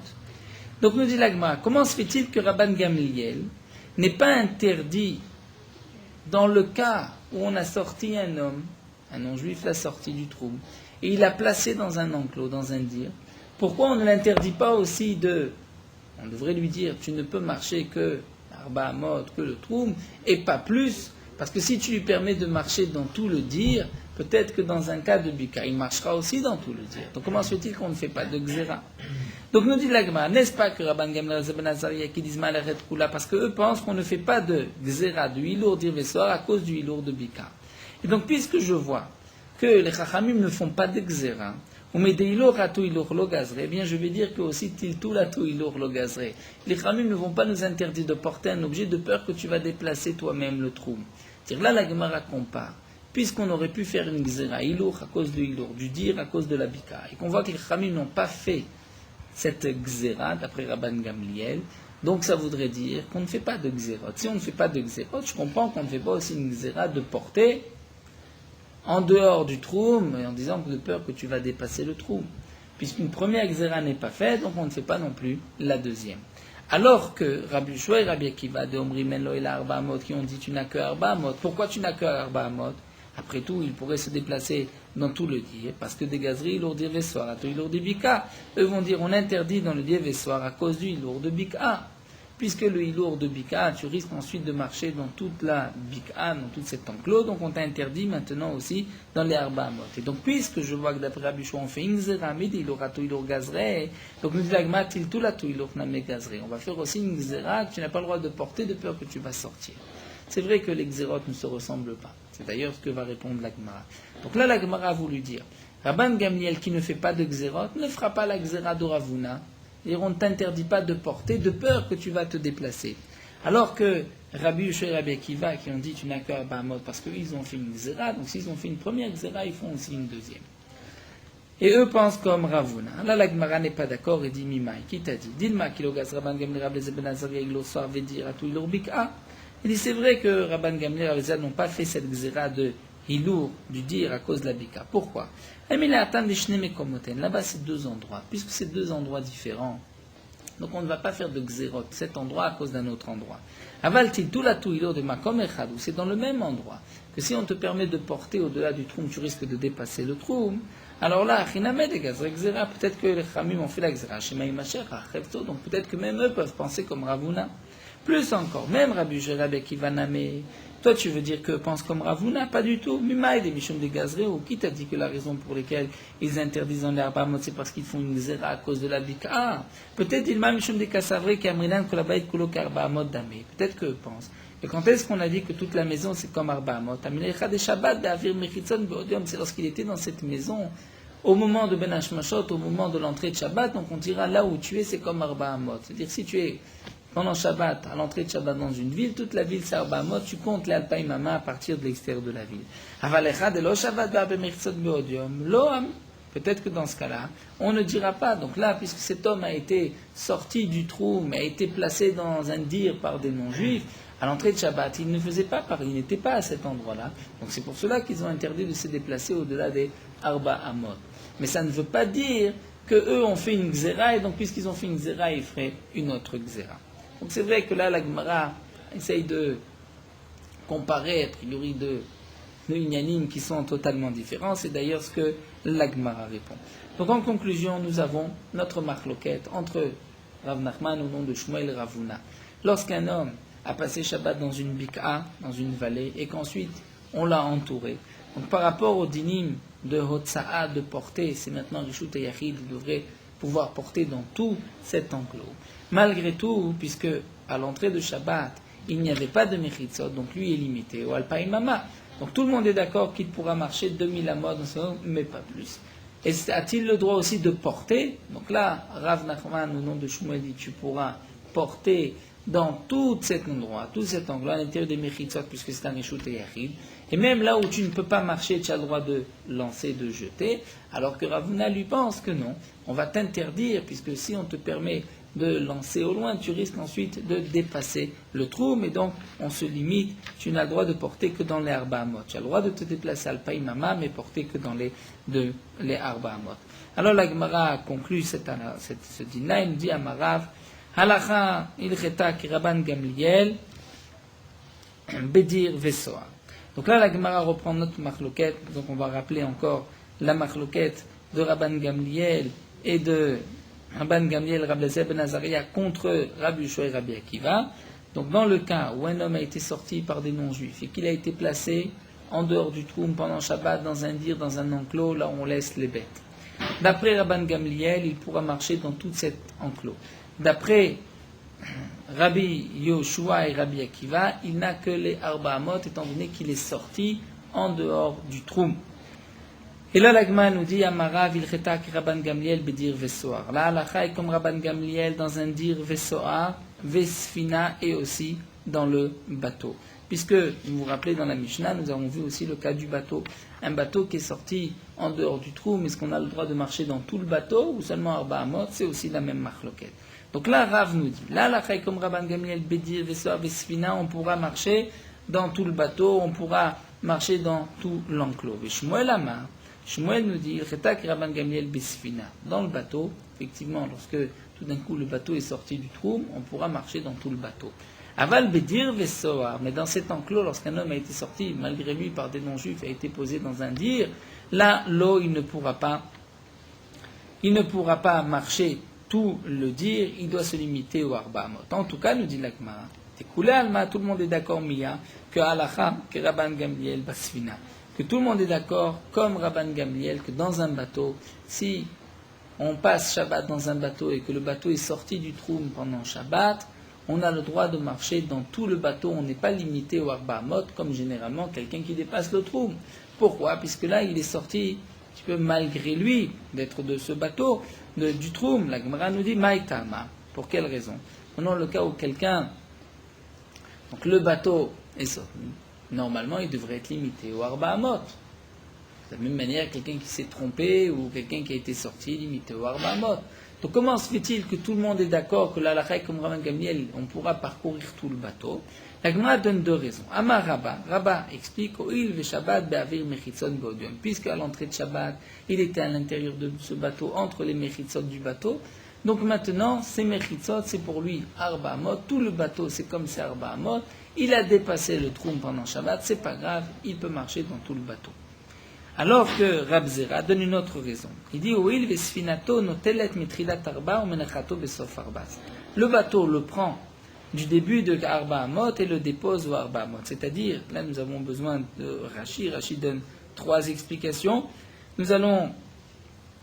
Donc nous dit l'Agma, comment se fait-il que Rabban Gamliel n'est pas interdit dans le cas où on a sorti un homme, un non-juif l'a sorti du trou, et il l'a placé dans un enclos, dans un dir? Pourquoi on ne l'interdit pas aussi on devrait lui dire, tu ne peux marcher que Arba Amot, que le trou, et pas plus, parce que si tu lui permets de marcher dans tout le dir, peut-être que dans un cas de Bika, il marchera aussi dans tout le dir. Donc comment se fait-il qu'on ne fait pas de Xéra? Donc nous dit l'Agma, n'est-ce pas que Rabban Gamliel ben Azaria qui disent Ma'alech et Kula, parce qu'eux pensent qu'on ne fait pas de Xéra, du Hilour dir Vesor, à cause du Hilour de Bika. Et donc puisque je vois que les Chachamim ne font pas de Xéra, ou met des Hilour atou Hilour lo gazre, eh bien je vais dire que aussi Tiltul atou Hilour lo gazre. Les Chachamim ne vont pas nous interdire de porter un objet de peur que tu vas déplacer toi-même le trou. C'est-à-dire là la Gemara compare. Puisqu'on aurait pu faire une Xéra, Hilour à cause du Hilour, du dir à cause de la Bika, et qu'on voit que les Chachamim n'ont pas fait cette Xéra, d'après Rabban Gamliel, donc ça voudrait dire qu'on ne fait pas de Xérot. Si on ne fait pas de Xérot, je comprends qu'on ne fait pas aussi une Xéra de porter en dehors du Troum, en disant que de peur que tu vas dépasser le Troum. Puisqu'une première Xéra n'est pas faite, donc on ne fait pas non plus la deuxième. Alors que Rabbi Yeshua et Rabbi Akiva de Omri Menlo et la Arba Amot qui ont dit tu n'as que Arba Amot. Pourquoi tu n'as que Arba Amot? Après tout, il pourrait se déplacer dans tout le dir, parce que des gazeries, il lourd dir Vessoir, à tout il lourd de Bika. Eux vont dire, on interdit dans le dir Vessoir à cause du ilour de Bika. Puisque le ilour de Bika, tu risques ensuite de marcher dans toute la Bika, dans tout cet enclos, donc on t'interdit maintenant aussi dans les Arba Amot. Et donc, puisque je vois que d'après Rabbi Yeshua, on fait une zéramide, il aura tout ilour gazré, donc nous dit l'agma, il tout la tout ilour namé gazré. On va faire aussi une zéra que tu n'as pas le droit de porter de peur que tu vas sortir. C'est vrai que les xérotes ne se ressemblent pas. C'est d'ailleurs ce que va répondre la Gemara. Donc là, la Gemara a voulu dire, Rabban Gamliel qui ne fait pas de xérote ne fera pas la xéra de Ravuna, et on ne t'interdit pas de porter de peur que tu vas te déplacer. Alors que Rabbi Yeshua et Rabbi Akiva qui ont dit tu n'as qu'à Bahamot parce qu'ils ont fait une xéra, donc s'ils ont fait une première xéra, ils font aussi une deuxième. Et eux pensent comme Ravuna. Là, la Gemara n'est pas d'accord et dit Mimai, qui t'a dit Dilma kilogaz Rabban Gamliel Rabbi Eliezer ben Azaria iglo soir vedir atou ilor bika. Il dit c'est vrai que Rabban Gamliel et Rabbi Eliezer n'ont pas fait cette xéra de Hilour, du dire à cause de la bika. Pourquoi? Là-bas, c'est deux endroits. Puisque c'est deux endroits différents, Donc on ne va pas faire de xérot, cet endroit à cause d'un autre endroit. Aval titula tuilo de makom echad, c'est dans le même endroit que si on te permet de porter au-delà du troum, tu risques de dépasser le troum. Alors là, peut-être que les Khamim ont fait la xéra, donc peut-être que même eux peuvent penser comme Ravuna. Plus encore, même Rabbi Rabbi Akiva Namé, toi tu veux dire que pense comme Ravuna? Pas du tout. Mimaï des Mishum de Gazré, ou qui t'a dit que la raison pour laquelle ils interdisent dans les Arbamot, c'est parce qu'ils font une xéra à cause de la Bika? Peut-être il m'a Mishum de Kassavre qui a Mrinan Kolabait Kulok Arbamot Damé. Peut-être qu'eux pensent. Et quand est-ce qu'on a dit que toute la maison c'est comme Arbamot? Aminecha de Shabbat, Be'avir Mechitzon, Be'odium, c'est lorsqu'il était dans cette maison. Au moment de Ben Hashmashot, au moment de l'entrée de Shabbat, donc on dira là où tu es, c'est comme Arba Amot. C'est-à-dire si tu es pendant Shabbat, à l'entrée de Shabbat dans une ville, toute la ville c'est Arba Amot, tu comptes les Alpaïmama à partir de l'extérieur de la ville. Avalecha de lo Shabbat be'abemirtzot be'odium. Loam. Peut-être que dans ce cas-là, on ne dira pas. Donc là, puisque cet homme a été sorti du trou, mais a été placé dans un dir par des non-juifs, à l'entrée de Shabbat, il ne faisait pas il n'était pas à cet endroit-là. Donc c'est pour cela qu'ils ont interdit de se déplacer au-delà des Arba Amot. Mais ça ne veut pas dire qu'eux ont fait une xéra, et donc puisqu'ils ont fait une xéra, ils feraient une autre xéra. Donc c'est vrai que là, la Gemara essaye de comparer, a priori, deux inyanim qui sont totalement différents. C'est d'ailleurs ce que la Gemara répond. Donc en conclusion, nous avons notre marloquette entre Rav Nachman au nom de Shmuel Ravuna. Lorsqu'un homme a passé Shabbat dans une bika, dans une vallée, et qu'ensuite on l'a entouré. Donc par rapport au dinim de Hotsa'a, de porter, c'est maintenant Rishut et Yachid, il devrait pouvoir porter dans tout cet enclos. Malgré tout, puisque à l'entrée de Shabbat, il n'y avait pas de Mechitzot, donc lui est limité au Alpaïmama. Donc tout le monde est d'accord qu'il pourra marcher 2000 amot, mais pas plus. Et a-t-il le droit aussi de porter? Donc là, Rav Nachman, au nom de Shmuel, dit tu pourras porter dans tout cet endroit, tout cet angle, à l'intérieur des Mechitzot, puisque c'est un Rishut et Yachid. Et même là où tu ne peux pas marcher, tu as le droit de lancer, de jeter, alors que Ravuna lui pense que non, on va t'interdire, puisque si on te permet de lancer au loin, tu risques ensuite de dépasser le trou, mais donc on se limite, tu n'as le droit de porter que dans les Arba Amot. Tu as le droit de te déplacer à Alpaïmama, mais porter que dans les Arba Amot. Alors la Gemara conclut ce dîner, il nous dit à Marav, Halacha ilcheta ki Rabban Gamliel, Bedir Vesoa. Donc là, la Gemara reprend notre marloquette, donc on va rappeler encore la marloquette de Rabban Gamliel et de Rabban Gamliel, Rabbi Eliezer ben Azaria contre Rabbi Yoshua et Rabbi Akiva. Donc dans le cas où un homme a été sorti par des non-juifs et qu'il a été placé en dehors du trou pendant Shabbat, dans un dir, dans un enclos, là où on laisse les bêtes. D'après Rabban Gamliel, il pourra marcher dans tout cet enclos. D'après Rabbi Yoshua et Rabbi Akiva, il n'a que les Arba Amot, étant donné qu'il est sorti en dehors du trou. Et là, l'Agma nous dit, Amarav ilcheta ki Rabban Gamliel bedir vesoar. Là, halakha est comme Rabban Gamliel dans un dir vesoar, vesfina et aussi dans le bateau. Puisque, vous vous rappelez, dans la Mishnah, nous avons vu aussi le cas du bateau. Un bateau qui est sorti en dehors du trou, mais est-ce qu'on a le droit de marcher dans tout le bateau ou seulement Arba Amot? C'est aussi la même marloquette. Donc là, Rav nous dit, là, la comme Rabban Gamliel, Bedir, Vesoar, Vesfina, on pourra marcher dans tout le bateau, on pourra marcher dans tout l'enclos. Et Shmuel Amar, Shmuel nous dit, Chetak Rabban Gamliel, Vesfina. Dans le bateau, effectivement, lorsque tout d'un coup le bateau est sorti du trou, on pourra marcher dans tout le bateau. Aval Bedir, Vesoar, mais dans cet enclos, lorsqu'un homme a été sorti, malgré lui, par des non-juifs, a été posé dans un dir, là, l'eau, il ne pourra pas marcher tout le dire, il doit se limiter au Arba Amot. En tout cas, nous dit l'Agmara, Tekoulé Alma, tout le monde est d'accord, Mia, que Halacha, que Rabban Gamliel, Basfina. Que tout le monde est d'accord, comme Rabban Gamliel, que dans un bateau, si on passe Shabbat dans un bateau et que le bateau est sorti du trou pendant Shabbat, on a le droit de marcher dans tout le bateau, on n'est pas limité au Arba Amot, comme généralement quelqu'un qui dépasse le trou. Pourquoi? Puisque là, il est sorti un petit peu malgré lui d'être de ce bateau, du troum. La Gemara nous dit Maïtama. Pour quelle raison? Prenons le cas où quelqu'un, donc le bateau est sorti. Normalement, il devrait être limité au Arba Amot. De la même manière, quelqu'un qui s'est trompé ou quelqu'un qui a été sorti, limité au Arba Amot. Donc comment se fait-il que tout le monde est d'accord que l'Halakha comme Rabban Gamliel, on pourra parcourir tout le bateau? La Gemara donne deux raisons. Amar Rabba. Rabba explique Oil ve Shabbat be'avir mechitzot be'odium. Puisque à l'entrée de Shabbat, il était à l'intérieur de ce bateau, entre les mechitzot du bateau. Donc maintenant, c'est Mechitzot, c'est pour lui Arba Amot, tout le bateau c'est comme c'est Arba Amot, il a dépassé le Troum pendant Shabbat, c'est pas grave, il peut marcher dans tout le bateau. Alors que Rab Zera donne une autre raison. Il dit Oil vesfinato notelet mitrilat arba ou menachato besof arbas. Le bateau le prend du début de Arba Amot et le dépose au Arba Amot. C'est-à-dire, là nous avons besoin de Rashi. Rashi donne 3 explications. Nous allons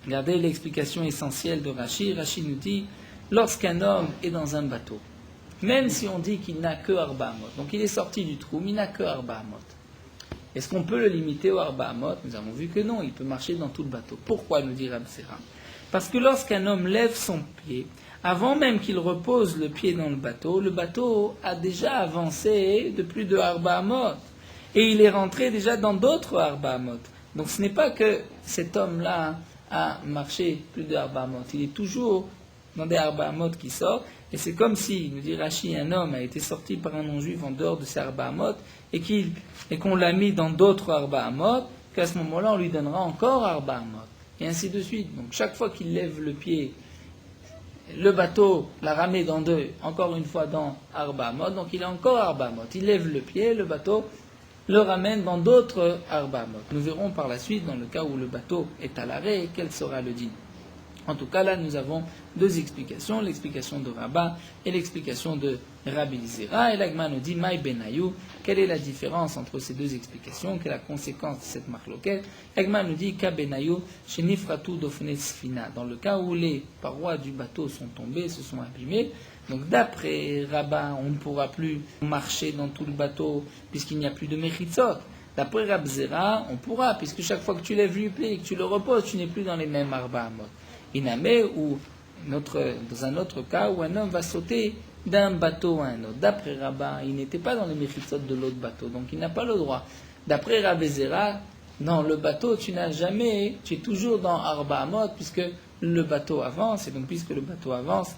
regarder l'explication essentielle de Rashi. Rashi nous dit lorsqu'un homme est dans un bateau, même si on dit qu'il n'a que Arba Amot, donc il est sorti du Troum, il n'a que Arba Amot. Est-ce qu'on peut le limiter au Arba Amot? Nous avons vu que non, il peut marcher dans tout le bateau. Pourquoi, nous dit Rab Zera? Parce que lorsqu'un homme lève son pied, avant même qu'il repose le pied dans le bateau a déjà avancé de plus de Arba Amot. Et il est rentré déjà dans d'autres Arba Amot. Donc ce n'est pas que cet homme-là a marché plus de Arba Amot. Il est toujours dans des Arba Amot qui sortent. Et c'est comme si, nous dit Rashi, un homme a été sorti par un non-juif en dehors de ses Arba Amot et qu'on l'a mis dans d'autres Arba Amot, qu'à ce moment-là, on lui donnera encore Arba Amot. Et ainsi de suite. Donc chaque fois qu'il lève le pied, le bateau l'a ramé dans deux, encore une fois dans Arba Amot, donc il a encore Arba Amot. Il lève le pied, le bateau le ramène dans d'autres Arba Amot. Nous verrons par la suite, dans le cas où le bateau est à l'arrêt, quel sera le din. En tout cas, là, nous avons 2 explications, l'explication de Rabba et l'explication de Rabbi Zera. Et l'Agma nous dit, Maï Benayou, quelle est la différence entre ces 2 explications, quelle est la conséquence de cette marloquette? L'Agma nous dit, Ka Benayou, Shenifratu Dofne Sfina, dans le cas où les parois du bateau sont tombées, se sont abîmées. Donc d'après Rabba, on ne pourra plus marcher dans tout le bateau, puisqu'il n'y a plus de Mechitzot. D'après Rab Zera, on pourra, puisque chaque fois que tu lèves le pied et que tu le reposes, tu n'es plus dans les mêmes Arba Amot. Iname, ou dans un autre cas où un homme va sauter d'un bateau à un autre. D'après Rabba, il n'était pas dans les Mechitzot de l'autre bateau, donc il n'a pas le droit. D'après Rabbi Zera, dans le bateau, tu es toujours dans Arba Amot, puisque le bateau avance, et donc puisque le bateau avance,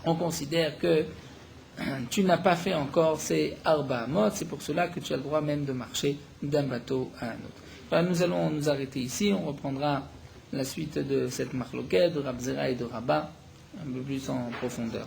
on considère que tu n'as pas fait encore ces Arba Amot, c'est pour cela que tu as le droit même de marcher d'un bateau à un autre. Voilà, nous allons nous arrêter ici, on reprendra la suite de cette marloquette de Rab Zera et de Rabba un peu plus en profondeur.